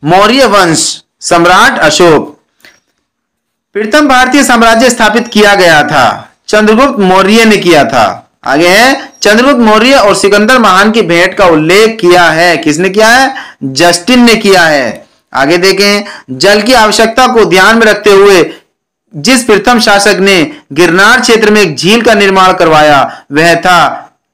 मौर्य वंश, सम्राट अशोक। प्रथम भारतीय साम्राज्य स्थापित किया गया था, चंद्रगुप्त मौर्य ने किया था। आगे है, चंद्रगुप्त मौर्य और सिकंदर महान की भेंट का उल्लेख किया है, किसने किया है? जस्टिन ने किया है। आगे देखें, जल की आवश्यकता को ध्यान में रखते हुए जिस प्रथम शासक ने गिरनार क्षेत्र में एक झील का निर्माण करवाया वह था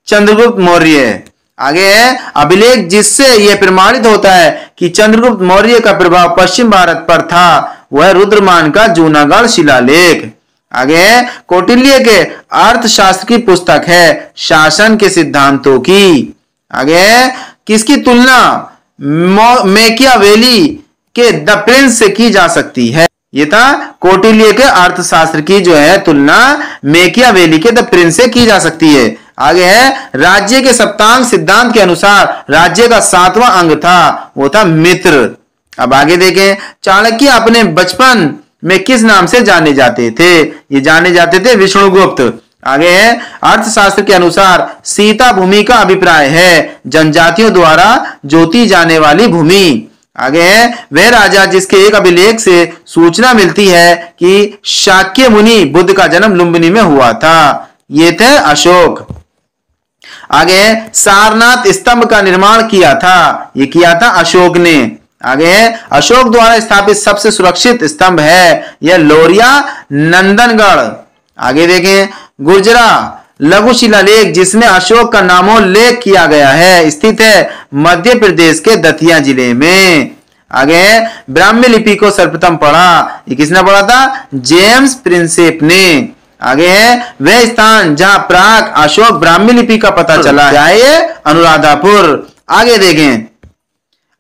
चंद्रगुप्त मौर्य। आगे है, अभिलेख जिससे यह प्रमाणित होता है कि चंद्रगुप्त मौर्य का प्रभाव पश्चिम भारत पर था वह रुद्रमान का जूनागढ़ शिलालेख। आगे है, कौटिल्य के अर्थशास्त्र की पुस्तक है शासन के सिद्धांतों की। आगे है, किसकी तुलना मैकियावेली के द प्रिंस से की जा सकती है? ये था कौटिल्य के अर्थशास्त्र की जो है तुलना मैकियावेली के द प्रिंस से की जा सकती है। आगे है, राज्य के सप्तांग सिद्धांत के अनुसार राज्य का 7वां अंग था, वो था मित्र। अब आगे देखें, चाणक्य अपने बचपन में किस नाम से जाने जाते थे? ये जाने जाते थे विष्णुगुप्त। आगे है, अर्थशास्त्र के अनुसार सीता भूमि का अभिप्राय है जनजातियों द्वारा जोती जाने वाली भूमि। आगे है, वह राजा जिसके एक अभिलेख से सूचना मिलती है कि शाक्य मुनि बुद्ध का जन्म लुम्बिनी में हुआ था, ये थे अशोक। आगे है, सारनाथ स्तंभ का निर्माण किया था, ये किया था अशोक ने। आगे है, अशोक द्वारा स्थापित सबसे सुरक्षित स्तंभ है यह लोरिया नंदनगढ़। आगे देखें, गुर्जरा लघु शिलालेख जिसमें अशोक का नामोल्लेख किया गया है स्थित है मध्य प्रदेश के दतिया जिले में। आगे ब्राह्मी लिपि को सर्वप्रथम पढ़ा, ये किसने पढ़ा था? जेम्स प्रिंसेप ने। आगे है, वह स्थान जहां प्राक अशोक ब्राह्मी लिपि का पता चला है अनुराधापुर। आगे देखें,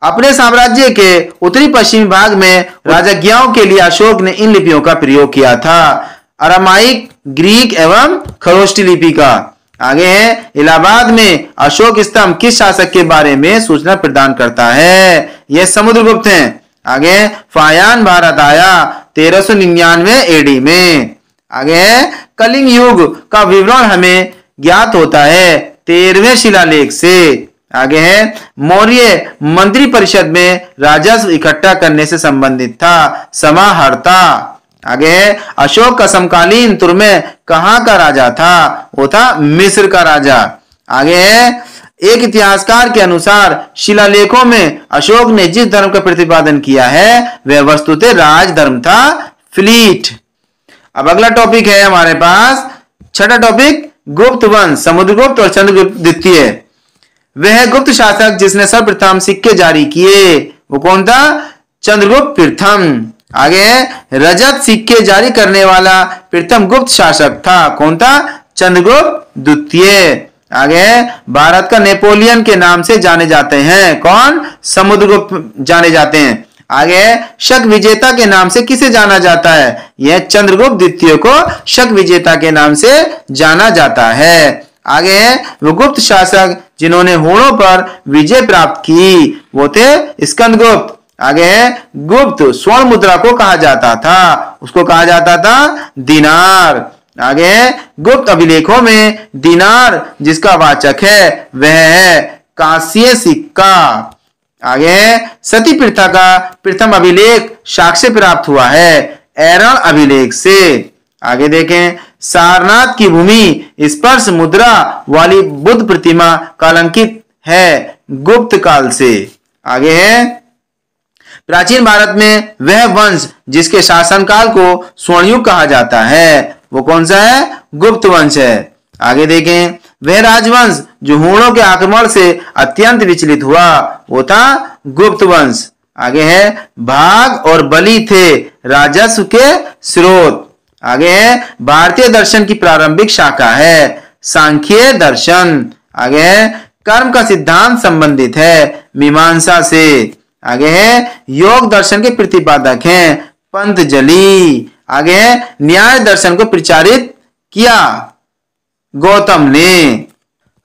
अपने साम्राज्य के उत्तरी पश्चिमी भाग में राजज्ञाओं के लिए अशोक ने इन लिपियों का प्रयोग किया था, अरामाइक, ग्रीक एवं खरोष्टी लिपि का। आगे है, इलाहाबाद में अशोक स्तंभ किस शासक के बारे में सूचना प्रदान करता है? यह समुद्रगुप्त हैं। आगे फायान भारत आया 1399 एडी में। आगे है, कलिंग युग का विवरण हमें ज्ञात होता है 13वें शिलालेख से। आगे है, मौर्य मंत्री परिषद में राजस्व इकट्ठा करने से संबंधित था, समाहर्ता। आगे है, अशोक का समकालीन तुर्मे कहाँ का राजा था? वो था मिस्र का राजा। आगे है, एक इतिहासकार के अनुसार शिलालेखों में अशोक ने जिस धर्म का प्रतिपादन किया है वह वस्तुतः राजधर्म था, फ्लीट। अब अगला टॉपिक है हमारे पास, छठा टॉपिक, गुप्त वंश, समुद्रगुप्त और चंद्रगुप्त द्वितीय। वह गुप्त शासक जिसने सर्वप्रथम सिक्के जारी किए वो कौन था? चंद्रगुप्त प्रथम। आगे रजत सिक्के जारी करने वाला प्रथम गुप्त शासक था, कौन था? चंद्रगुप्त द्वितीय। आगे भारत का नेपोलियन के नाम से जाने जाते हैं, कौन? समुद्रगुप्त जाने जाते हैं। आगे शक विजेता के नाम से किसे जाना जाता है? यह चंद्रगुप्त द्वितीय को शक विजेता के नाम से जाना जाता है। आगे वो गुप्त शासक जिन्होंने होड़ों पर विजय प्राप्त की वो थे स्कंदगुप्त। आगे गुप्त स्वर्ण मुद्रा को कहा जाता था, उसको कहा जाता था दिनार। आगे गुप्त अभिलेखों में दिनार जिसका वाचक है वह है कांस्य सिक्का। आगे सती प्रथा का प्रथम अभिलेख साक्ष्य प्राप्त हुआ है एरण अभिलेख से। आगे देखें, सारनाथ की भूमि स्पर्श मुद्रा वाली बुद्ध प्रतिमा कलंकित है गुप्त काल से। आगे है, प्राचीन भारत में वह वंश जिसके शासनकाल को स्वर्णयुग कहा जाता है वो कौन सा है? गुप्त वंश है। आगे देखें, वह राजवंश जो हूणों के आक्रमण से अत्यंत विचलित हुआ वो था गुप्त वंश। आगे है, भाग और बलि थे राजस्व के स्रोत। आगे है, भारतीय दर्शन की प्रारंभिक शाखा है सांख्य दर्शन। आगे है, कर्म का सिद्धांत संबंधित है मीमांसा से। आगे है, योग दर्शन के प्रतिपादक हैं पंतजलि। आगे है, न्याय दर्शन को प्रचारित किया गौतम ने।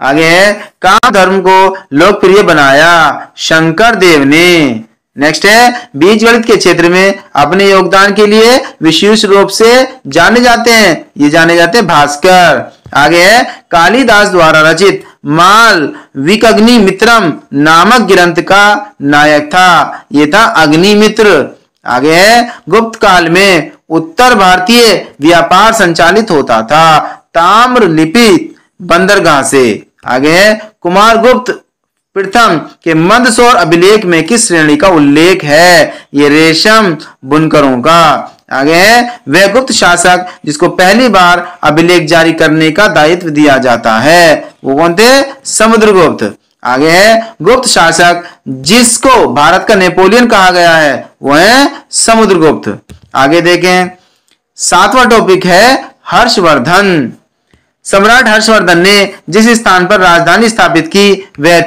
आगे है, काम धर्म को लोकप्रिय बनाया शंकर देव ने। नेक्स्ट है, बीज गणित के क्षेत्र में अपने योगदान के लिए विशेष रूप से जाने जाते हैं, ये जाने जाते हैं भास्कर। आगे है, कालिदास द्वारा रचित माल विकग्निमित्रम नामक ग्रंथ का नायक था। ये था अग्निमित्र। आगे है गुप्त काल में उत्तर भारतीय व्यापार संचालित होता था ताम्र लिपि बंदरगाह से। आगे है कुमारगुप्त प्रथम के मंदसौर अभिलेख में किस श्रेणी का उल्लेख है? ये रेशम बुनकरों का। आगे है वह गुप्त शासक जिसको पहली बार अभिलेख जारी करने का दायित्व दिया जाता है, वो कौन थे? समुद्रगुप्त। आगे है गुप्त शासक जिसको भारत का नेपोलियन कहा गया है, वो है समुद्रगुप्त। आगे देखें 7वां टॉपिक है हर्षवर्धन। सम्राट हर्षवर्धन ने जिस स्थान पर राजधानी स्थापित की वह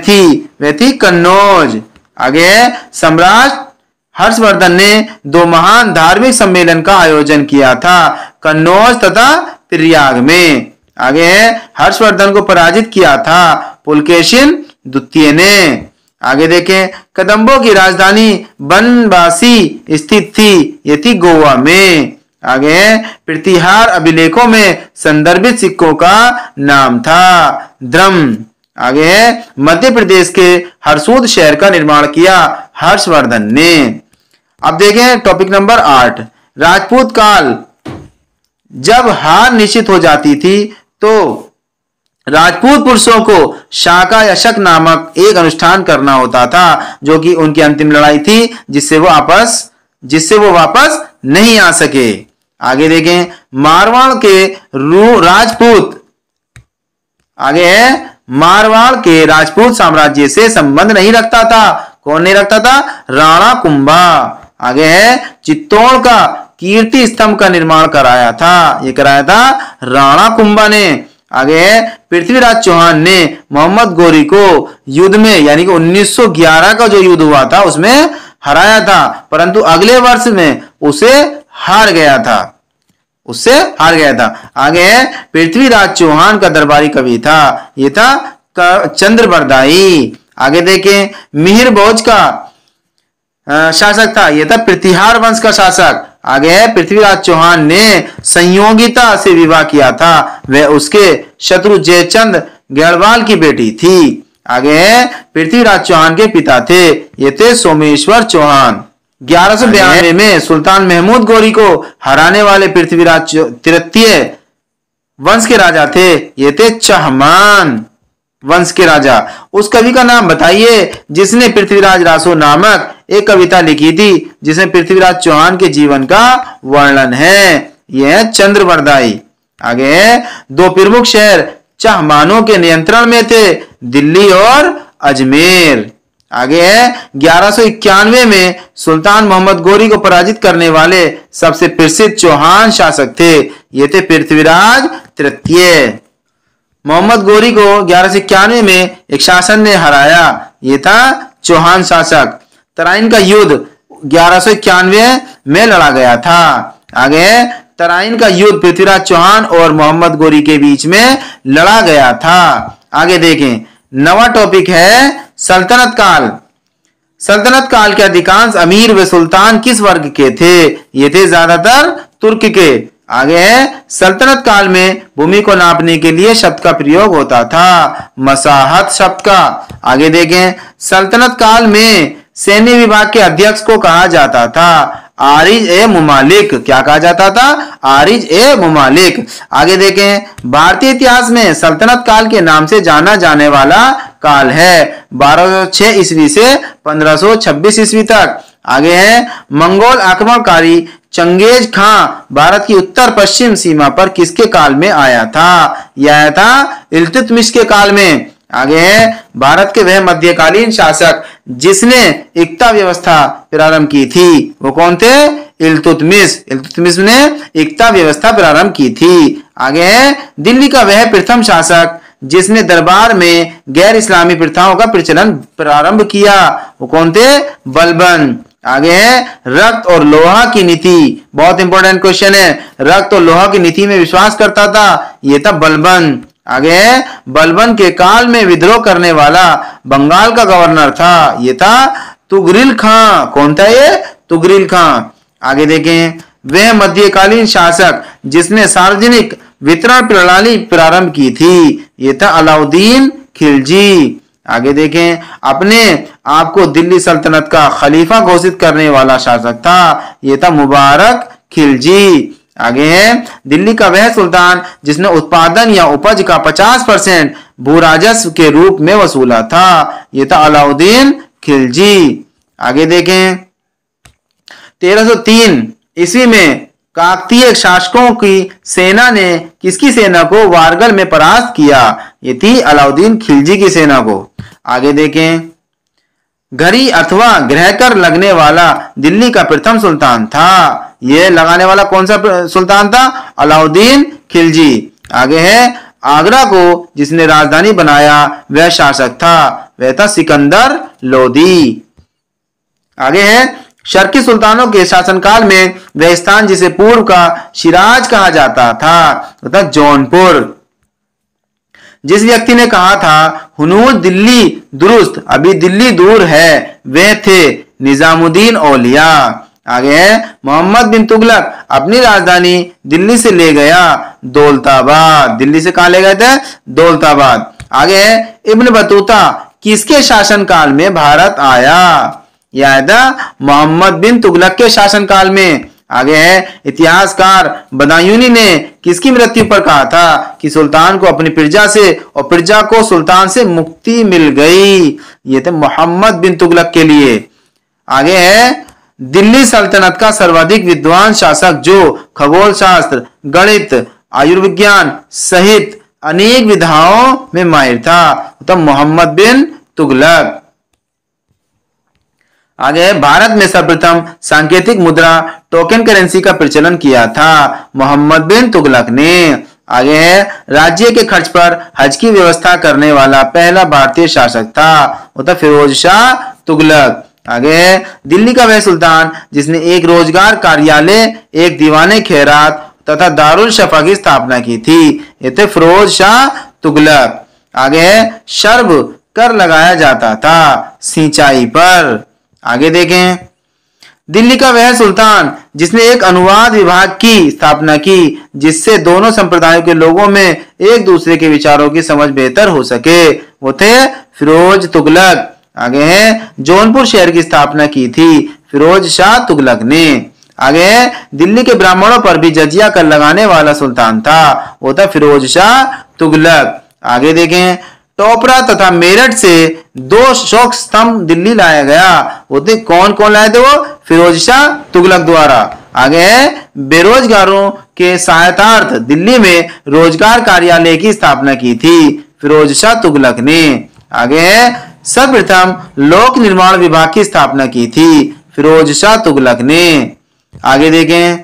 थी कन्नौज। आगे है सम्राट हर्षवर्धन ने 2 महान धार्मिक सम्मेलन का आयोजन किया था कन्नौज तथा प्रयाग में। आगे है हर्षवर्धन को पराजित किया था पुलकेशिन द्वितीय ने। आगे देखें कदंबों की राजधानी बनवासी स्थित थी, ये थी गोवा में। आगे प्रतिहार अभिलेखों में संदर्भित सिक्कों का नाम था द्रम। आगे मध्य प्रदेश के हरसूद शहर का निर्माण किया हर्षवर्धन ने। अब देखें टॉपिक नंबर 8 राजपूत काल। जब हार निश्चित हो जाती थी तो राजपूत पुरुषों को शाका या शक नामक एक अनुष्ठान करना होता था जो कि उनकी अंतिम लड़ाई थी जिससे वो वापस नहीं आ सके। आगे देखें मारवाड़ के राजपूत। आगे है मारवाड़ के राजपूत साम्राज्य से संबंध नहीं रखता था। कौन नहीं रखता था? राणा कुंभा। आगे है चित्तौड़ का कीर्ति स्तंभ का निर्माण कराया था, ये कराया था राणा कुंभा ने। आगे है पृथ्वीराज चौहान ने मोहम्मद गोरी को युद्ध में यानी कि 1911 का जो युद्ध हुआ था उसमें हराया था, परंतु अगले वर्ष में उससे हार गया था। आगे है पृथ्वीराज चौहान का दरबारी कवि था, ये था चंद्रबरदाई। आगे देखें मिहिर भोज का शासक था, ये था प्रतिहार वंश का शासक। आगे है पृथ्वीराज चौहान ने संयोगिता से विवाह किया था, वह उसके शत्रु जयचंद गढ़वाल की बेटी थी। आगे है पृथ्वीराज चौहान के पिता थे, ये थे सोमेश्वर चौहान। 1192 में सुल्तान महमूद गोरी को हराने वाले पृथ्वीराज तृतीय वंश के राजा थे, ये थे चहमान वंश के राजा। उस कवि का नाम बताइए जिसने पृथ्वीराज रासो नामक एक कविता लिखी थी जिसमें पृथ्वीराज चौहान के जीवन का वर्णन है, यह है चंद्रबरदाई। आगे है 2 प्रमुख शहर चहमानों के नियंत्रण में थे, दिल्ली और अजमेर। आगे है 1191 में सुल्तान मोहम्मद गोरी को पराजित करने वाले सबसे प्रसिद्ध चौहान शासक थे, ये थे पृथ्वीराज तृतीय। मोहम्मद गोरी को 1191 में एक शासन ने हराया, ये था चौहान शासक। तराइन का युद्ध 1191 में लड़ा गया था। आगे तराइन का युद्ध पृथ्वीराज चौहान और मोहम्मद गोरी के बीच में लड़ा गया था। आगे देखें 9वां टॉपिक है सल्तनत काल। सल्तनत काल के अधिकांश अमीर व सुल्तान किस वर्ग के थे? ये थे ज्यादातर तुर्क के। आगे है सल्तनत काल में भूमि को नापने के लिए शब्द का प्रयोग होता था, मसाहत शब्द का। आगे देखें सल्तनत काल में सैन्य विभाग के अध्यक्ष को कहा जाता था आरिज ए मुमालिक। क्या कहा जाता था? आरिज ए मुमालिक। आगे देखें भारतीय इतिहास में सल्तनत काल के नाम से जाना जाने वाला काल है 1206 ईस्वी से 1526 ईस्वी तक। आगे है मंगोल आक्रमणकारी चंगेज खां भारत की उत्तर पश्चिम सीमा पर किसके काल में आया था? यह आया था इल्तुतमिश के काल में। आगे है भारत के वह मध्यकालीन शासक जिसने एकता व्यवस्था प्रारंभ की थी, वो कौन थे? इल्तुतमिश ने एकता व्यवस्था प्रारंभ की थी। आगे है दिल्ली का वह प्रथम शासक जिसने दरबार में गैर इस्लामी प्रथाओं का प्रचलन प्रारंभ किया, वो कौन थे? बलबन। आगे है रक्त और लोहा की नीति, बहुत इंपॉर्टेंट क्वेश्चन है। रक्त और लोहा की नीति में विश्वास करता था, ये था बलबन। आगे है बलबन के काल में विद्रोह करने वाला बंगाल का गवर्नर था, ये था तुगरिल खां। कौन था ये? तुगरिल खां। आगे देखें वह मध्यकालीन शासक जिसने सार्वजनिक वितरण प्रणाली प्रारंभ की थी, ये था अलाउद्दीन खिलजी। आगे देखें, अपने आप को दिल्ली सल्तनत का खलीफा घोषित करने वाला शासक था, ये था मुबारक खिलजी। आगे है, दिल्ली का वह सुल्तान जिसने उत्पादन या उपज का 50% भू राजस्व के रूप में वसूला था, ये था अलाउद्दीन खिलजी। आगे देखें, 1303 ईस्वी में काकतीय शासकों की सेना ने किसकी सेना को वारगल में परास्त किया, ये थी अलाउद्दीन खिलजी की सेना को। आगे देखें, घड़ी अथवा ग्रह कर लगने वाला दिल्ली का प्रथम सुल्तान था, ये लगाने वाला कौन सा सुल्तान था, अलाउद्दीन खिलजी। आगे है, आगरा को जिसने राजधानी बनाया वह शासक था, वह था सिकंदर लोदी। आगे है, शर्की सुल्तानों के शासनकाल में वह स्थान जिसे पूर्व का शिराज कहा जाता था, वह था जौनपुर। जिस व्यक्ति ने कहा था हुनूर दिल्ली दुरुस्त अभी दिल्ली दूर है, वे थे निजामुद्दीन औलिया। आगे है, मोहम्मद बिन तुगलक अपनी राजधानी दिल्ली से ले गया दौलताबाद। दिल्ली से कहां ले गए थे, दौलताबाद। आगे है, इब्न बतूता किसके शासनकाल में भारत आया, यह आया था मोहम्मद बिन तुगलक के शासनकाल में। आगे है, इतिहासकार बदायूनी ने किसकी मृत्यु पर कहा था कि सुल्तान को अपनी प्रजा से और प्रजा को सुल्तान से मुक्ति मिल गई, ये थे मोहम्मद बिन तुगलक के लिए। आगे है, दिल्ली सल्तनत का सर्वाधिक विद्वान शासक जो खगोल शास्त्र, गणित, आयुर्विज्ञान सहित अनेक विधाओं में माहिर था, तो मोहम्मद बिन तुगलक। आगे, भारत में सर्वप्रथम सांकेतिक मुद्रा टोकन करेंसी का प्रचलन किया था, मोहम्मद बिन तुगलक ने। आगे है, राज्य के खर्च पर हज की व्यवस्था करने वाला पहला भारतीय शासक था, वो था फिरोज शाह तुगलक। आगे है, दिल्ली का वह सुल्तान जिसने एक रोजगार कार्यालय, एक दीवाने खैरात तथा दारुल शफा की स्थापना की थी, ये थे फिरोज शाह तुगलक। आगे है, शर्ब कर लगाया जाता था सिंचाई पर। आगे देखें, दिल्ली का वह सुल्तान जिसने एक अनुवाद विभाग की स्थापना की, जिससे दोनों संप्रदायों के लोगों में एक दूसरे के विचारों की समझ बेहतर हो सके, वो थे फिरोज तुगलक। आगे है, जौनपुर शहर की स्थापना की थी फिरोज शाह तुगलक ने। आगे है, दिल्ली के ब्राह्मणों पर भी जजिया कर लगाने वाला सुल्तान था, वो था फिरोज शाह तुगलक। आगे देखें, टोपरा तथा मेरठ से 2 शोक स्तंभ दिल्ली लाया गया, वो थे कौन कौन लाए थे, वो फिरोज शाह तुगलक द्वारा। आगे है, बेरोजगारों के सहायतार्थ दिल्ली में रोजगार कार्यालय की स्थापना की थी फिरोज शाह तुगलक ने। आगे है, सर्वप्रथम लोक निर्माण विभाग की स्थापना की थी फिरोज शाह तुगलक ने। आगे देखें,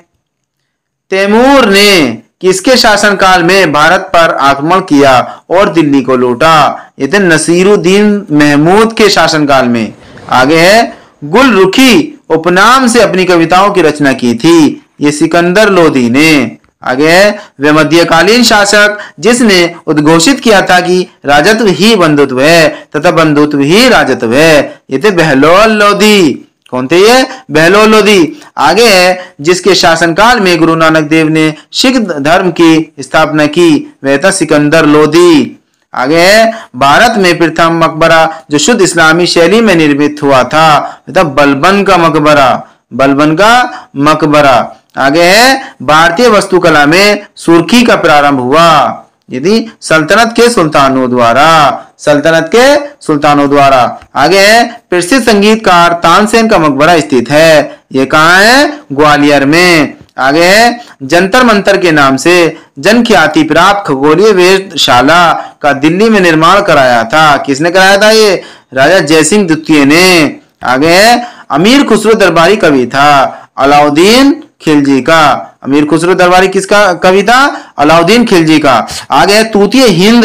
तैमूर ने किसके शासनकाल में भारत पर आक्रमण किया और दिल्ली को लूटा, ये थे नसीरुद्दीन महमूद के शासनकाल में। आगे है, गुलरुखी उपनाम से अपनी कविताओं की रचना की थी, ये सिकंदर लोदी ने। आगे है, वे मध्यकालीन शासक जिसने उद्घोषित किया था कि राजत्व ही बंधुत्व है तथा बंधुत्व ही राजत्व है, ये थे बहलोल लोदी। कौन थे ये, बहलोल लोदी। आगे है, जिसके शासनकाल में गुरु नानक देव ने सिख धर्म की स्थापना की, वह था सिकंदर लोदी। आगे है, भारत में प्रथम मकबरा जो शुद्ध इस्लामी शैली में निर्मित हुआ था, वह था बलबन का मकबरा, बलबन का मकबरा। आगे है, भारतीय वास्तुकला में सुर्खी का प्रारंभ हुआ, यदि सल्तनत के सुल्तानों द्वारा, सल्तनत के सुल्तानों द्वारा। आगे है, प्रसिद्ध संगीतकार तानसेन का मकबरा स्थित है, ये कहाँ है, ग्वालियर में। आगे है, जंतर मंतर के नाम से जनख्याति प्राप्त खगोलीय वेधशाला का दिल्ली में निर्माण कराया था, किसने कराया था, ये राजा जयसिंह द्वितीय ने। आगे है, अमीर खुसरो दरबारी कवि था अलाउद्दीन खिलजी का, अमीर खुसरो दरबारी किसका कवि था, अलाउद्दीन खिलजी का। आगे तूतीय हिंद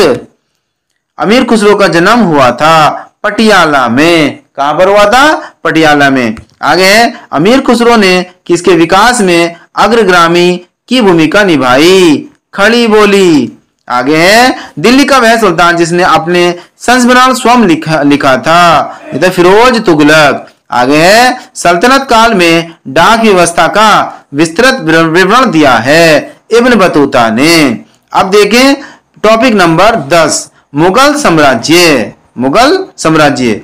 अमीर खुसरो का जन्म हुआ था पटियाला में, कहां पर हुआ था, पटियाला में। आगे अमीर खुसरो ने किसके विकास में अग्रगामी की भूमिका निभाई, खड़ी बोली। आगे है, दिल्ली का वह सुल्तान जिसने अपने संस्मरण स्वयं लिखा था, ये फिरोज तुगलक। आगे है, सल्तनत काल में डाक व्यवस्था का विस्तृत विवरण दिया है इब्न बतूता ने। अब देखें टॉपिक नंबर 10, मुगल साम्राज्य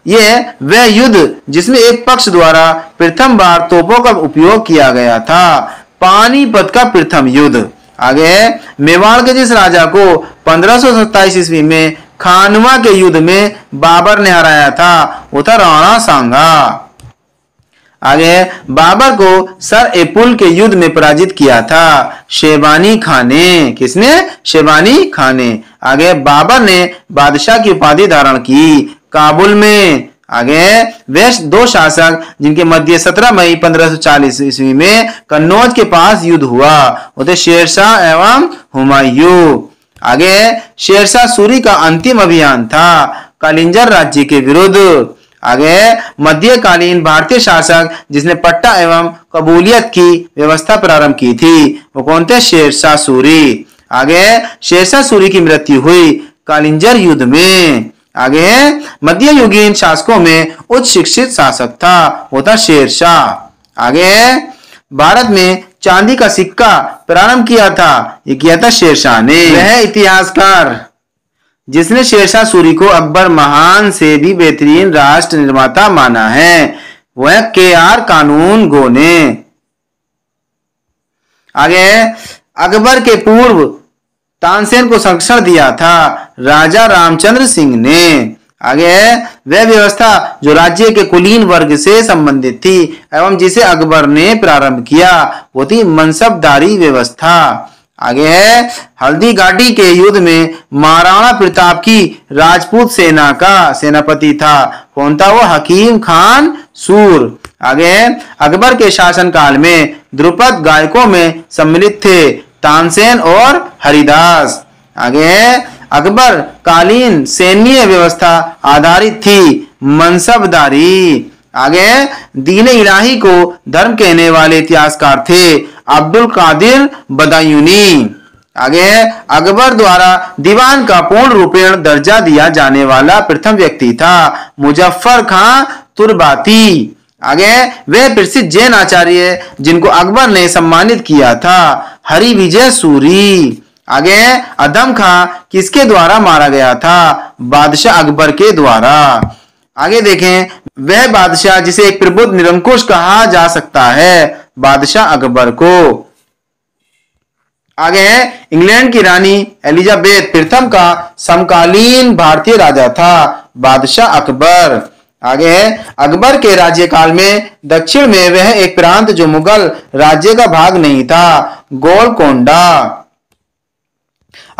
ये वह युद्ध जिसमें एक पक्ष द्वारा प्रथम बार तोपों का उपयोग किया गया था, पानीपत का प्रथम युद्ध। आगे मेवाड़ के जिस राजा को 1527 ईस्वी में खानवा के युद्ध में बाबर ने हराया था वो था राणा सांगा। आगे बाबर को सर एपुल के युद्ध में पराजित किया था शेबानी खां ने। किसने? शेबानी खां ने। आगे बाबर ने बादशाह की उपाधि धारण की काबुल में। आगे वे दो शासक जिनके मध्य 17 मई 1540 ईस्वी में कन्नौज के पास युद्ध हुआ वो थे शेरशाह एवं हुमायूं। आगे शेरशाह सूरी का अंतिम अभियान था कालिंजर राज्य के विरुद्ध। आगे मध्यकालीन भारतीय शासक जिसने पट्टा एवं कबूलियत की व्यवस्था प्रारंभ की थी वो कौन थे? शेरशाह सूरी। आगे शेरशाह सूरी की मृत्यु हुई कालिंजर युद्ध में। आगे मध्ययुगीन शासकों में उच्च शिक्षित शासक था वो था शेरशाह। आगे भारत में चांदी का सिक्का प्रारंभ किया था, ये किया था शेरशाह ने। वह इतिहासकार जिसने शेरशाह सूरी को अकबर महान से भी बेहतरीन राष्ट्र निर्माता माना है वह KR कानूनगो ने। आगे अकबर के पूर्व तानसेन को संरक्षण दिया था राजा रामचंद्र सिंह ने। आगे वह व्यवस्था जो राज्य के कुलीन वर्ग से संबंधित थी एवं जिसे अकबर ने प्रारंभ किया वो थी मनसबदारी व्यवस्था। आगे है हल्दी घाटी के युद्ध में महाराणा प्रताप की राजपूत सेना का सेनापति था कौन था? वो हकीम खान सूर। आगे अकबर के शासनकाल में ध्रुपद गायकों में सम्मिलित थे तानसेन और हरिदास। आगे अकबर कालीन सैन्य व्यवस्था आधारित थी मनसबदारी। आगे दीन इलाही को धर्म कहने वाले इतिहासकार थे अब्दुल कादिर बदायूनी। आगे अकबर द्वारा दीवान का पूर्ण रूपेण दर्जा दिया जाने वाला प्रथम व्यक्ति था मुजफ्फर खां तुर्बाती। आगे वे प्रसिद्ध जैन आचार्य जिनको अकबर ने सम्मानित किया था हरि विजय सूरी। आगे अदम खां किसके द्वारा मारा गया था? बादशाह अकबर के द्वारा। आगे देखें वह बादशाह जिसे एक प्रबुद्ध निरंकुश कहा जा सकता है बादशाह अकबर को। आगे इंग्लैंड की रानी एलिजाबेथ प्रथम का समकालीन भारतीय राजा था बादशाह अकबर। आगे अकबर के राज्यकाल में दक्षिण में वह एक प्रांत जो मुगल राज्य का भाग नहीं था गोलकोंडा।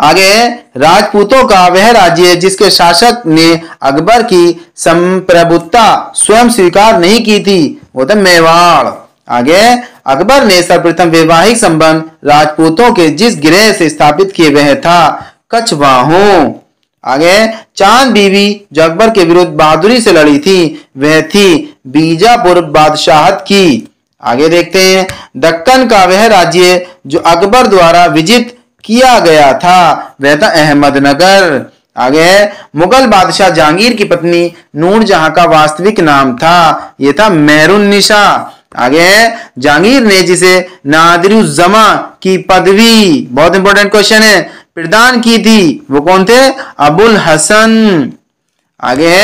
आगे राजपूतों का वह राज्य जिसके शासक ने अकबर की संप्रभुता स्वयं स्वीकार नहीं की थी वो था मेवाड़। आगे अकबर ने सर्वप्रथम वैवाहिक संबंध राजपूतों के जिस गिरह से स्थापित किए वह था कछवाहों। आगे चांद बीवी जो अकबर के विरुद्ध बहादुरी से लड़ी थी वह थी बीजापुर बादशाहत की। आगे देखते हैं दक्कन का वह राज्य जो अकबर द्वारा विजित किया गया था वह था अहमदनगर। आगे मुगल बादशाह जहांगीर की पत्नी नूरजहां का वास्तविक नाम था यह था मेहरुन्निसा। आगे जहांगीर ने जिसे नादिरुज्जमा की पदवी, बहुत इंपॉर्टेंट क्वेश्चन है, प्रदान की थी वो कौन थे? अबुल हसन। आगे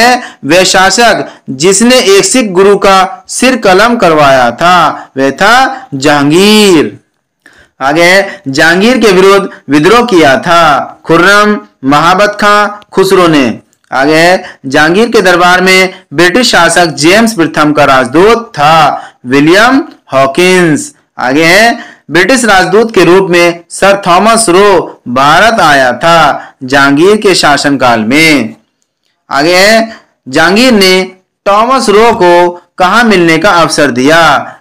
वह शासक जिसने एक सिख गुरु का सिर कलम करवाया था वह था जहांगीर। आगे जहांगीर के विरुद्ध विद्रोह किया था खुर्रम, महाबत खां, खुसरो ने। आगे जहांगीर के दरबार में ब्रिटिश शासक जेम्स प्रथम का राजदूत था विलियम हॉकिंस। आगे ब्रिटिश राजदूत के रूप में सर थॉमस रो भारत आया था जहांगीर के शासनकाल में। आगे जहांगीर ने थॉमस रो को कहां मिलने का अवसर दिया?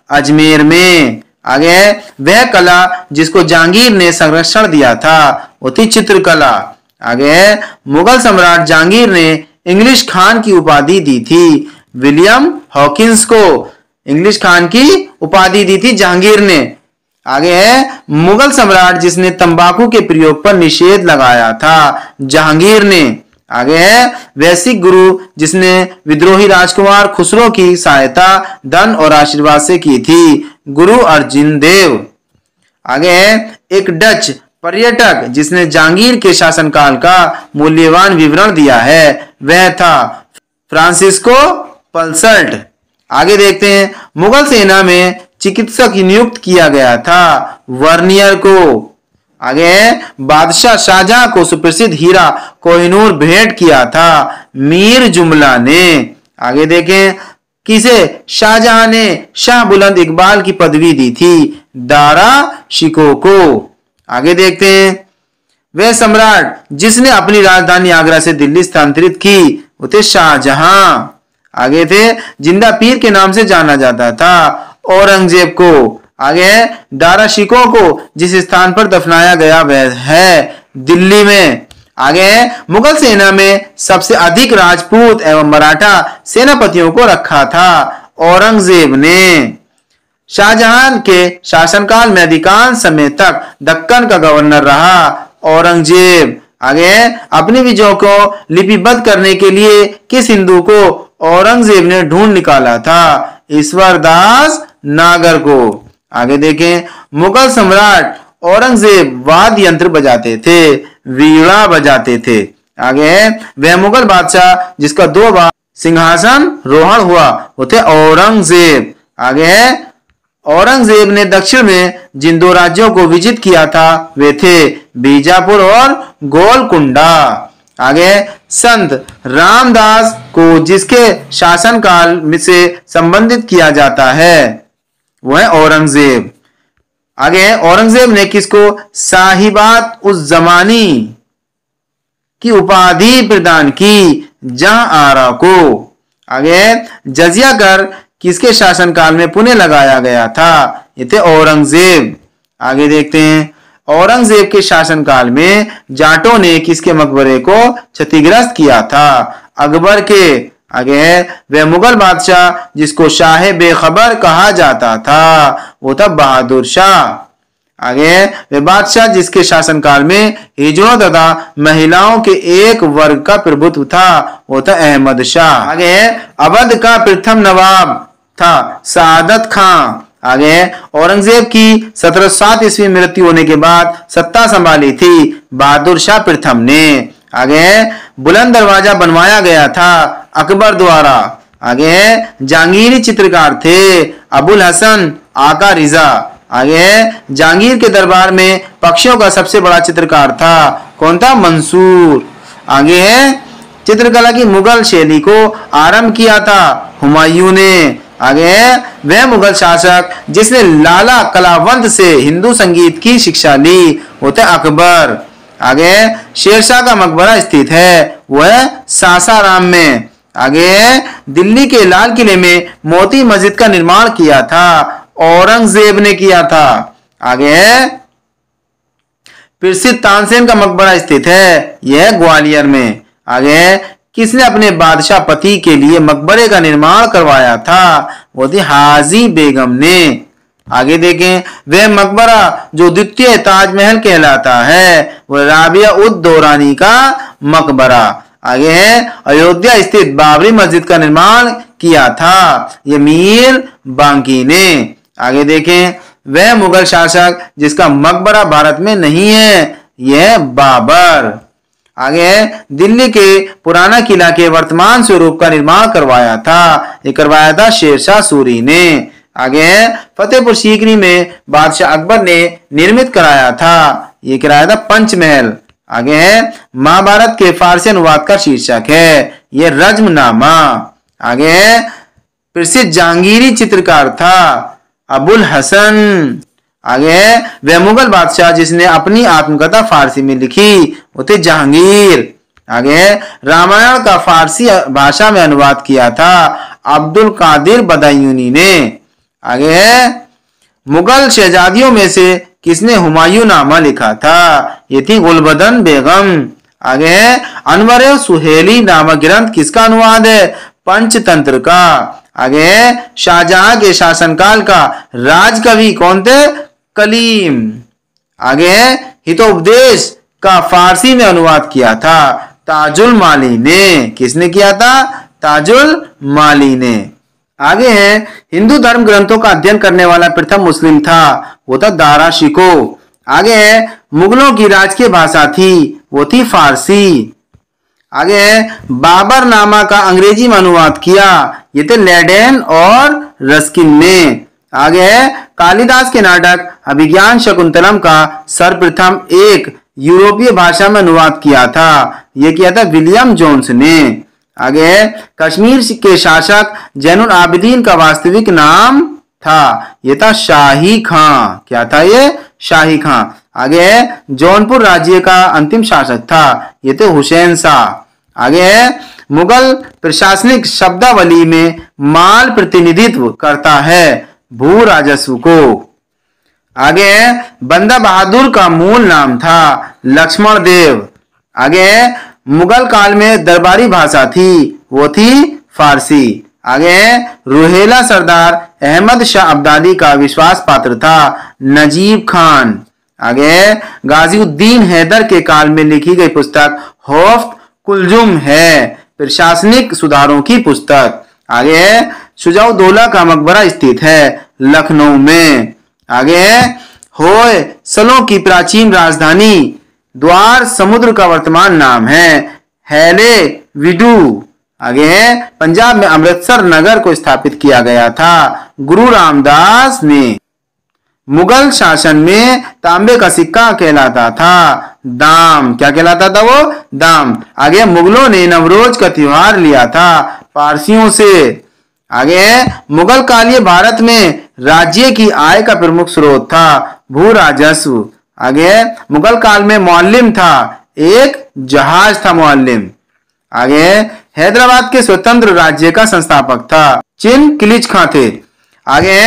अजमेर में। आगे वह कला जिसको जहांगीर ने संरक्षण दिया था वो थी चित्रकला। आगे मुगल सम्राट जहांगीर ने इंग्लिश खान की उपाधि दी थी विलियम हॉकिंस को। इंग्लिश खान की उपाधि दी थी जहांगीर ने। आगे है मुगल सम्राट जिसने तंबाकू के प्रयोग पर निषेध लगाया था जहांगीर ने। आगे है वैश्विक गुरु जिसने विद्रोही राजकुमार खुसरो की सहायता धन और आशीर्वाद से की थी गुरु अर्जुन देव। आगे है एक डच पर्यटक जिसने जहांगीर के शासनकाल का मूल्यवान विवरण दिया है वह था फ्रांसिस्को पल्सर्ट। आगे देखते हैं, मुगल सेना में चिकित्सक नियुक्त किया गया था वर्नियर को। आगे बादशाह शाहजहां को सुप्रसिद्ध हीरा कोहिनूर भेंट किया था मीर जुमला ने। आगे देखें, किसे शाहजहां ने शाह बुलंद इकबाल की पदवी दी थी? दारा शिकोह को। आगे देखते हैं, वह सम्राट जिसने अपनी राजधानी आगरा से दिल्ली स्थानांतरित की वो थे शाहजहां। आगे थे, जिंदा पीर के नाम से जाना जाता था औरंगजेब को। आगे दारा शिकोह को जिस स्थान पर दफनाया गया वह है दिल्ली में। आगे मुगल सेना में सबसे अधिक राजपूत एवं मराठा सेनापतियों को रखा था औरंगजेब ने। शाहजहां के शासनकाल में अधिकांश समय तक दक्कन का गवर्नर रहा औरंगजेब। आगे अपनी विजयों को लिपिबद्ध करने के लिए किस हिंदू को औरंगजेब ने ढूंढ निकाला था? ईश्वर दास नागर को। आगे देखें, मुगल सम्राट औरंगजेब वाद्य यंत्र बजाते थे, वीणा बजाते थे। आगे वह मुगल बादशाह जिसका 2 बार सिंहासन रोहण हुआ वो थे औरंगजेब। आगे औरंगजेब ने दक्षिण में जिन 2 राज्यों को विजित किया था वे थे बीजापुर और गोलकुंडा। आगे संत रामदास को जिसके शासनकाल से संबंधित किया जाता है वह है औरंगजेब। आगे औरंगजेब ने किसको साहिबात उस जमानी की उपाधि प्रदान की? जहां आरा को। आगे जजिया कर किसके शासनकाल में पुणे लगाया गया था? ये थे औरंगजेब। आगे देखते हैं, औरंगजेब के शासनकाल में जाटों ने किसके मकबरे को क्षतिग्रस्त किया था? अकबर के। आगे है, वह मुगल बादशाह जिसको शाह बेखबर कहा जाता था वो था बहादुर शाह। आगे वह बादशाह जिसके शासनकाल में हिजड़ों तथा महिलाओं के एक वर्ग का प्रभुत्व था वो था अहमद शाह। आगे अवध का प्रथम नवाब था सादत खां। आगे औरंगजेब की 1707 ईस्वी मृत्यु होने के बाद सत्ता संभाली थी बहादुर शाह प्रथम ने। आगे बुलंद दरवाजा बनवाया गया था अकबर द्वारा। आगे जहांगीरी चित्रकार थे अबुल हसन आका रिजा। आगे जहांगीर के दरबार में पक्षियों का सबसे बड़ा चित्रकार था कौन था? मंसूर। आगे चित्रकला की मुगल शैली को आरंभ किया था हुमायूं ने। आगे वह मुगल शासक जिसने लाला कलावंत से हिंदू संगीत की शिक्षा ली वो थे अकबर। आगे शेरशाह का मकबरा स्थित है वह सासाराम में। आगे दिल्ली के लाल किले में मोती मस्जिद का निर्माण किया था औरंगजेब ने किया था। आगे प्रसिद्ध तानसेन का मकबरा स्थित है यह ग्वालियर में। आगे किसने अपने बादशाह पति के लिए मकबरे का निर्माण करवाया था? वो थी हाजी बेगम ने। आगे देखें, वह मकबरा जो द्वितीय ताजमहल कहलाता है वह राबिया उद दौरानी का मकबरा। आगे है अयोध्या स्थित बाबरी मस्जिद का निर्माण किया था ये मीर बांकी ने। आगे देखें, वह मुगल शासक जिसका मकबरा भारत में नहीं है यह बाबर। आगे दिल्ली के पुराना किला के वर्तमान स्वरूप का निर्माण करवाया था ये करवाया था शेरशाह सूरी ने। आगे फतेहपुर सीकरी में बादशाह अकबर ने निर्मित कराया था ये कराया था पंचमहल। आगे है महाभारत के फारसी अनुवाद का शीर्षक है यह रज्मनामा। आगे है प्रसिद्ध जहांगीरी चित्रकार था अबुल हसन। आगे वह मुगल बादशाह जिसने अपनी आत्मकथा फारसी में लिखी वो थे जहांगीर। आगे रामायण का फारसी भाषा में अनुवाद किया था अब्दुल कादिर बदायूनी ने। आगे मुगल शहजादियों में से किसने हुमायूं नामा लिखा था? ये थी गुलबदन बेगम। आगे अनवर सुहेली नामक ग्रंथ किसका अनुवाद है? पंचतंत्र का। आगे शाहजहां के शासनकाल का राजकवि कौन थे? कलीम। आगे हितोपदेश का फारसी में अनुवाद किया था ताजुल माली ने। किसने किया था? ताजुल माली ने। आगे है हिंदू धर्म ग्रंथों का अध्ययन करने वाला प्रथम मुस्लिम था वो था दारा शिकोह। आगे है मुगलों की राजकीय भाषा थी वो थी फारसी। आगे बाबर नामा का अंग्रेजी में अनुवाद किया, ये थे लेडेन और रस्किन ने। आगे कालिदास के नाटक अभिज्ञान शकुंतलम का सर्वप्रथम एक यूरोपीय भाषा में अनुवाद किया था, ये किया था विलियम जोन्स ने। आगे कश्मीर के शासक जैनुल आबिदीन का वास्तविक नाम था, ये था शाही खां। क्या था ये? शाही खां। आगे जौनपुर राज्य का अंतिम शासक था, ये थे हुसैन शाह। आगे मुगल प्रशासनिक शब्दावली में माल प्रतिनिधित्व करता है भू राजस्व को। आगे बंदा बहादुर का मूल नाम था लक्ष्मण देव। आगे मुगल काल में दरबारी भाषा थी वो थी फारसी। आगे रुहेला सरदार अहमद शाह अब्दाली का विश्वास पात्र था नजीब खान। आगे गाजीउद्दीन हैदर के काल में लिखी गई पुस्तक हौफ कुलजुम है प्रशासनिक सुधारों की पुस्तक। आगे शुजाउद्दौला का मकबरा स्थित है लखनऊ में। आगे होयसलों की प्राचीन राजधानी द्वार समुद्र का वर्तमान नाम है हैले विडू। आगे पंजाब में अमृतसर नगर को स्थापित किया गया था गुरु रामदास ने। मुगल शासन में तांबे का सिक्का कहलाता था दाम। क्या कहलाता था वो? दाम। आगे मुगलों ने नवरोज का त्योहार लिया था पारसियों से। आगे मुगल कालीय भारत में राज्य की आय का प्रमुख स्रोत था भू राजस्व। आगे मुगल काल में मुअल्लिम था, एक जहाज था मुअल्लिम। आगे हैदराबाद के स्वतंत्र राज्य का संस्थापक था चिनकिलिच खां थे। आगे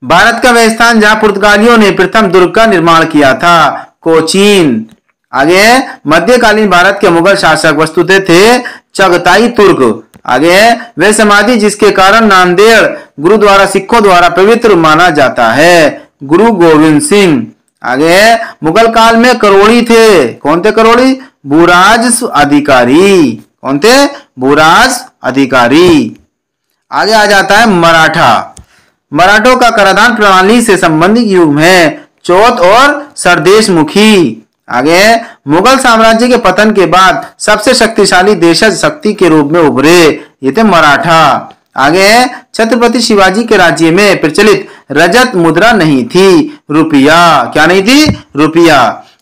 भारत का वह स्थान जहां पुर्तगालियों ने प्रथम दुर्ग का निर्माण किया था कोचीन। आगे मध्यकालीन भारत के मुगल शासक वस्तुतः थे चगताई तुर्क। आगे वह समाधि जिसके कारण नांदेड़ गुरुद्वारा सिखों द्वारा पवित्र माना जाता है गुरु गोविंद सिंह। आगे मुगल काल में करोड़ी थे। कौन थे करोड़ी? भूराज अधिकारी। कौन थे? भूराज अधिकारी। आगे आ जाता है मराठा। मराठों का कराधान प्रणाली से संबंधित युग है चौथ और सरदेश मुखी। आगे मुगल साम्राज्य के पतन के बाद सबसे शक्तिशाली देशज शक्ति के रूप में उभरे, ये थे मराठा। आगे छत्रपति शिवाजी के राज्य में प्रचलित रजत मुद्रा नहीं थी, रुपया। क्या नहीं थी? रुपया।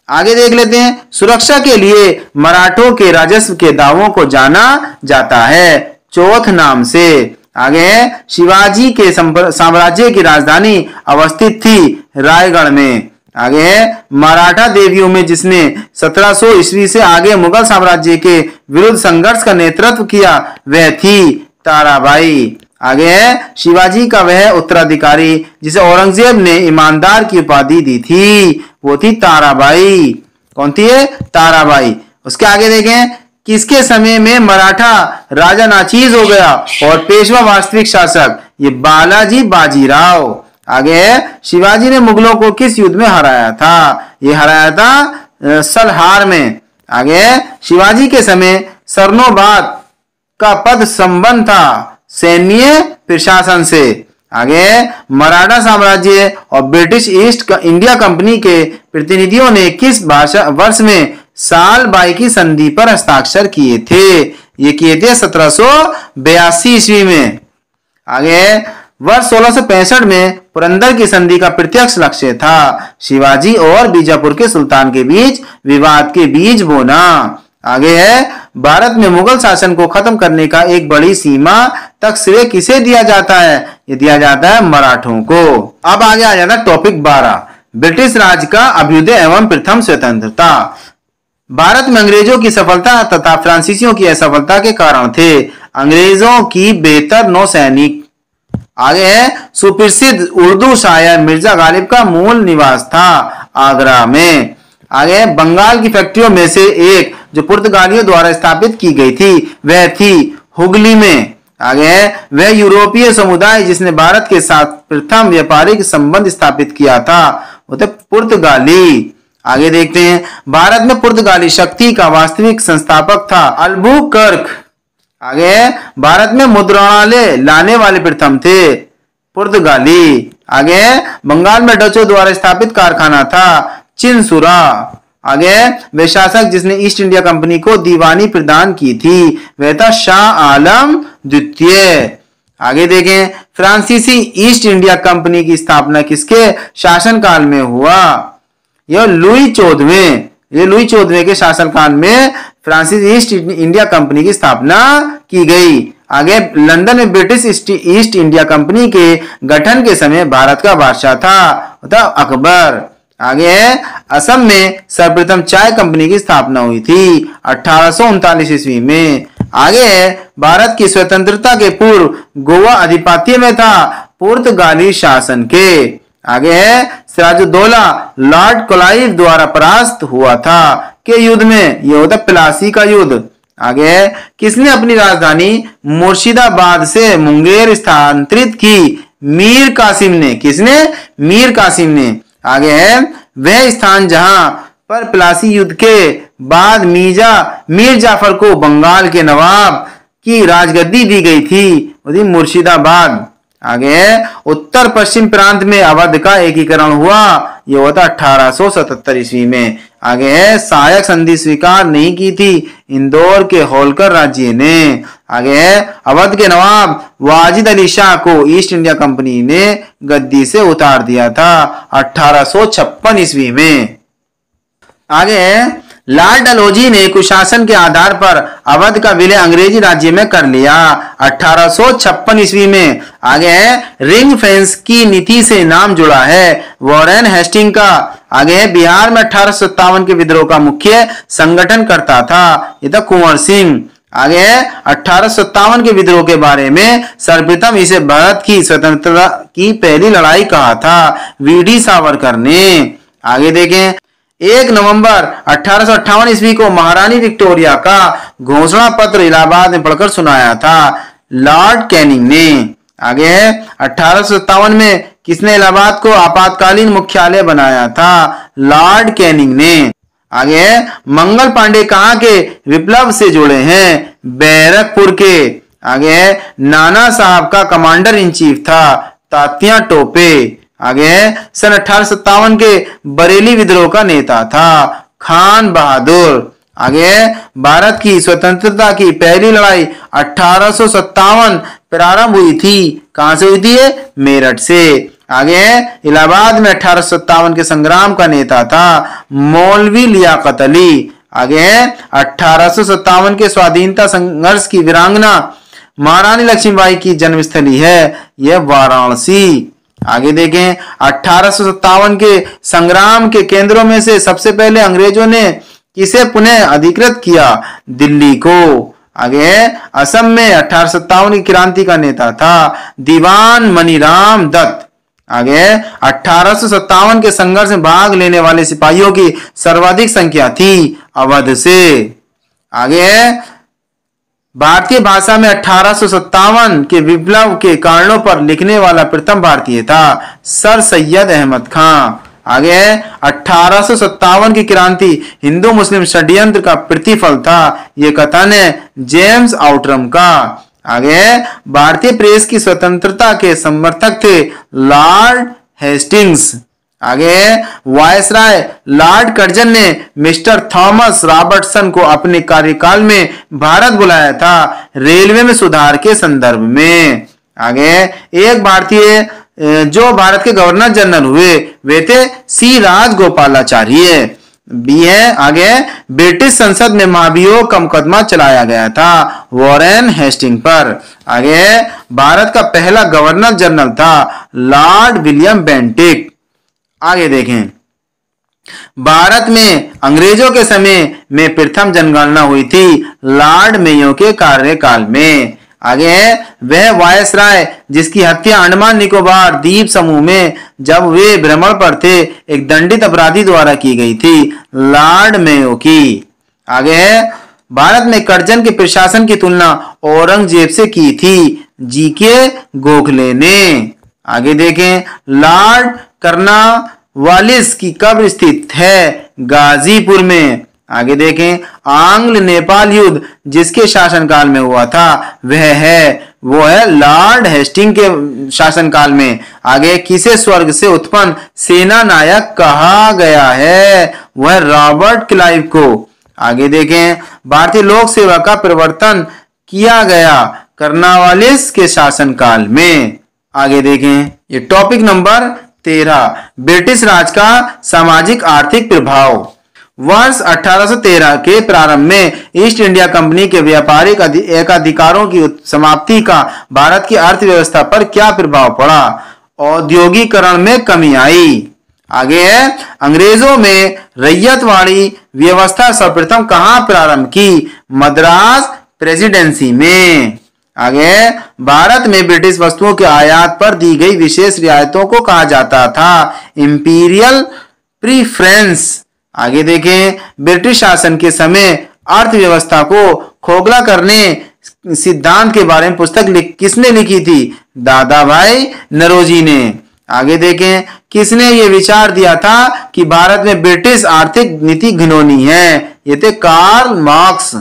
आगे देख लेते हैं सुरक्षा के लिए मराठों के राजस्व के दावों को जाना जाता है चौथ नाम से। आगे शिवाजी के साम्राज्य की राजधानी अवस्थित थी रायगढ़ में। आगे मराठा देवियों में जिसने 1700 ईस्वी से आगे मुगल साम्राज्य के विरुद्ध संघर्ष का नेतृत्व किया वह थी ताराबाई। आगे शिवाजी का वह उत्तराधिकारी जिसे औरंगजेब ने ईमानदार की उपाधि दी थी वो थी ताराबाई। कौन थी ये? ताराबाई। उसके आगे देखें किसके समय में मराठा राजा नाचीज हो गया और पेशवा वास्तविक शासक, ये बालाजी बाजीराव। आगे शिवाजी ने मुगलों को किस युद्ध में हराया था? ये हराया था सलहार में। आगे शिवाजी के समय सरनोबाद का पद संबंध था सैन्य प्रशासन से। आगे मराठा साम्राज्य और ब्रिटिश ईस्ट इंडिया कंपनी के प्रतिनिधियों ने किस वर्ष में साल बाई की संधि पर हस्ताक्षर किए थे? ये किए थे 1782 ईस्वी में। आगे वर्ष 1665 में पुरंदर की संधि का प्रत्यक्ष लक्ष्य था शिवाजी और बीजापुर के सुल्तान के बीच विवाद के बीज बोना। आगे है भारत में मुगल शासन को खत्म करने का एक बड़ी सीमा तक श्रेय किसे दिया जाता है? ये दिया जाता है मराठों को। अब आगे आ जाता है टॉपिक 12 ब्रिटिश राज का अभ्युदय एवं प्रथम स्वतंत्रता। भारत में अंग्रेजों की सफलता तथा फ्रांसीसियों की असफलता के कारण थे अंग्रेजों की बेहतर नौसैनिक। आगे है सुप्रसिद्ध उर्दू शायर मिर्जा गालिब का मूल निवास था आगरा में। आगे बंगाल की फैक्ट्रियों में से एक जो पुर्तगालियों द्वारा स्थापित की गई थी वह थी हुगली में। आगे वह यूरोपीय समुदाय जिसने भारत के साथ प्रथम व्यापारिक संबंध स्थापित किया था वो थे पुर्तगाली। आगे देखते हैं भारत में पुर्तगाली शक्ति का वास्तविक संस्थापक था अल्बुकर्क। आगे भारत में मुद्रणालय लाने वाले प्रथम थे पुर्तगाली। आगे बंगाल में डचों द्वारा स्थापित कारखाना था चिनसुरा। आगे वे शासक जिसने ईस्ट इंडिया कंपनी को दीवानी प्रदान की थी वह था शाह आलम द्वितीय। आगे देखें, फ्रांसीसी ईस्ट इंडिया कंपनी की स्थापना किसके शासनकाल में हुआ? यह लुई चौदहवें के शासनकाल में फ्रांसीसी ईस्ट इंडिया कंपनी की स्थापना की गई। आगे लंदन में ब्रिटिश ईस्ट इंडिया कंपनी के गठन के समय भारत का बादशाह था अकबर। आगे असम में सर्वप्रथम चाय कंपनी की स्थापना हुई थी 1839 ईस्वी में। आगे भारत की स्वतंत्रता के पूर्व गोवा अधिपत्य में था पुर्तगाली शासन के। आगे सिराजुद्दौला लॉर्ड क्लाइव द्वारा परास्त हुआ था के युद्ध में, यह होता प्लासी का युद्ध। आगे किसने अपनी राजधानी मुर्शिदाबाद से मुंगेर स्थानांतरित की? मीर कासिम ने। किसने? मीर कासिम ने। आगे है वह स्थान जहां पर प्लासी युद्ध के बाद मीर जाफर को बंगाल के नवाब की राजगद्दी दी गई थी मुर्शिदाबाद। आगे उत्तर पश्चिम प्रांत में अवध का एकीकरण हुआ, यह होता 1877 ईस्वी में। आगे है सहायक संधि स्वीकार नहीं की थी इंदौर के होलकर राज्य ने। आगे है अवध के नवाब वाजिद अली शाह को ईस्ट इंडिया कंपनी ने गद्दी से उतार दिया था 1856 ईस्वी में। आगे लॉर्ड डलहौजी ने कुशासन के आधार पर अवध का विलय अंग्रेजी राज्य में कर लिया 1856 ईस्वी में। आगे रिंग फेंस की नीति से नाम जुड़ा है वॉरेन हेस्टिंग का। आगे बिहार में 1857 के विद्रोह का मुख्य संगठन करता था ये था कुंवर सिंह। आगे 1857 के विद्रोह के बारे में सर्वप्रथम इसे भारत की स्वतंत्रता की पहली लड़ाई कहा था वीडी सावरकर ने। आगे देखें 1 नवंबर 1858 ईस्वी को महारानी विक्टोरिया का घोषणा पत्र इलाहाबाद में पढ़कर सुनाया था लॉर्ड कैनिंग ने। आगे 1857 में किसने इलाहाबाद को आपातकालीन मुख्यालय बनाया था? लॉर्ड कैनिंग ने। आगे मंगल पांडे कहां के विप्लव से जुड़े हैं? बैरकपुर के। आगे नाना साहब का कमांडर इन चीफ था तात्या टोपे। आगे सन 1857 के बरेली विद्रोह का नेता था खान बहादुर। आगे भारत की स्वतंत्रता की पहली लड़ाई 1857 प्रारंभ हुई थी, कहां से हुई थी? मेरठ से। आगे इलाहाबाद में 1857 के संग्राम का नेता था मौलवी लियाकत अली। आगे 1857 के स्वाधीनता संघर्ष की वीरांगना महारानी लक्ष्मीबाई की जन्मस्थली है यह वाराणसी। आगे देखें 1857 के संग्राम के केंद्रों में से सबसे पहले अंग्रेजों ने किसे पुनः अधिकृत किया? दिल्ली को। आगे असम में 1857 की क्रांति का नेता था दीवान मनीराम दत्त। आगे 1857 के संघर्ष में भाग लेने वाले सिपाहियों की सर्वाधिक संख्या थी अवध से। आगे भारतीय भाषा में 1857 के विप्लव के कारणों पर लिखने वाला प्रथम भारतीय था सर सैयद अहमद खां। आगे 1857 की क्रांति हिंदू मुस्लिम षड्यंत्र का प्रतिफल था यह कथन है जेम्स आउटरम का। आगे भारतीय प्रेस की स्वतंत्रता के समर्थक थे लॉर्ड हेस्टिंग्स। आगे वायसराय लॉर्ड कर्जन ने मिस्टर थॉमस रॉबर्टसन को अपने कार्यकाल में भारत बुलाया था रेलवे में सुधार के संदर्भ में। आगे एक भारतीय जो भारत के गवर्नर जनरल हुए वे थे सी राजगोपालाचार्य भी है। आगे ब्रिटिश संसद में महाभियोग का मुकदमा चलाया गया था वॉरेन हेस्टिंग पर। आगे भारत का पहला गवर्नर जनरल था लॉर्ड विलियम बेंटिक। आगे देखें भारत में अंग्रेजों के समय में प्रथम जनगणना हुई थी लॉर्ड मेयो के कार्यकाल में। आगे वह वायसराय जिसकी हत्या अंडमान निकोबार द्वीप समूह में जब वे भ्रमण पर थे एक दंडित अपराधी द्वारा की गई थी लॉर्ड मेयो की। आगे भारत में कर्जन के प्रशासन की तुलना औरंगजेब से की थी जीके गोखले ने। आगे देखें लॉर्ड कर्नवालिस की कब्र स्थित है गाजीपुर में। आगे देखें आंग्ल नेपाल युद्ध जिसके शासनकाल में हुआ था वह है वो है लॉर्ड हेस्टिंग के शासनकाल में। आगे किसे स्वर्ग से उत्पन्न सेना नायक कहा गया है? वह रॉबर्ट क्लाइव को। आगे देखें, भारतीय लोक सेवा का प्रवर्तन किया गया कर्नवालिस के शासनकाल में। आगे देखें, ये टॉपिक नंबर 13, ब्रिटिश राज का सामाजिक आर्थिक प्रभाव। वर्ष 1813 के प्रारंभ में ईस्ट इंडिया कंपनी के व्यापारिक एकाधिकारों की समाप्ति का भारत की अर्थव्यवस्था पर क्या प्रभाव पड़ा? औद्योगिकरण में कमी आई। आगे है, अंग्रेजों में रैयतवाड़ी व्यवस्था सर्वप्रथम कहां प्रारंभ की? मद्रास प्रेसिडेंसी में। आगे, भारत में ब्रिटिश वस्तुओं के आयात पर दी गई विशेष रियायतों को कहा जाता था इंपीरियल प्रीफरेंस। आगे देखें, ब्रिटिश शासन के समय अर्थव्यवस्था को खोखला करने सिद्धांत के बारे में पुस्तक किसने लिखी थी? दादा भाई नौरोजी ने। आगे देखें, किसने ये विचार दिया था कि भारत में ब्रिटिश आर्थिक नीति घिनौनी है? ये थे कार्ल मार्क्स।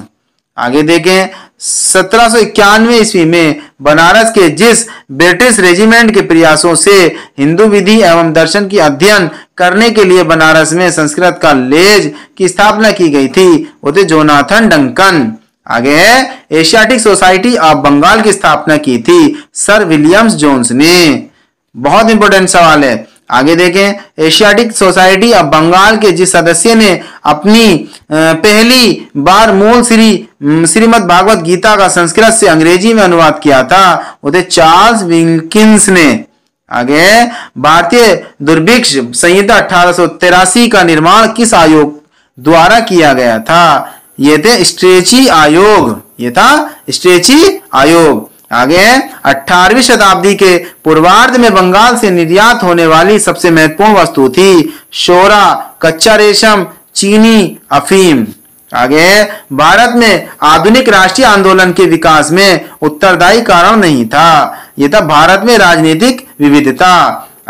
आगे देखें, 1791 ईस्वी में बनारस के जिस ब्रिटिश रेजिमेंट के प्रयासों से हिंदू विधि एवं दर्शन की अध्ययन करने के लिए बनारस में संस्कृत कॉलेज की स्थापना की गई थी, वो थे जोनाथन डंकन। आगे है, एशियाटिक सोसाइटी ऑफ बंगाल की स्थापना की थी सर विलियम्स जोन्स ने। बहुत इंपॉर्टेंट सवाल है। आगे देखें, एशियाटिक सोसाइटी ऑफ बंगाल के जिस सदस्य ने अपनी पहली बार मूल श्रीमद् भागवत गीता का संस्कृत से अंग्रेजी में अनुवाद किया था, वो थे चार्ल्स विल्किंस ने। आगे, भारतीय दुर्भिक्ष संहिता 1883 का निर्माण किस आयोग द्वारा किया गया था? ये थे स्ट्रेची आयोग। ये था स्ट्रेची आयोग। आगे, 18वीं शताब्दी के पूर्वार्ध में बंगाल से निर्यात होने वाली सबसे महत्वपूर्ण वस्तु थी शोरा, कच्चा रेशम, चीनी, अफीम। आगे, भारत में आधुनिक राष्ट्रीय आंदोलन के विकास में उत्तरदायी कारण नहीं था, यह था भारत में राजनीतिक विविधता।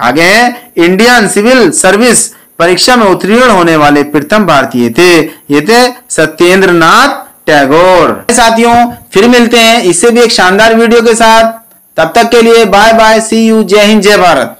आगे, इंडियन सिविल सर्विस परीक्षा में उत्तीर्ण होने वाले प्रथम भारतीय थे, ये थे सत्येंद्र नाथ टैगोर। साथियों, फिर मिलते हैं इससे भी एक शानदार वीडियो के साथ। तब तक के लिए बाय बाय, सी यू, जय हिंद, जय भारत।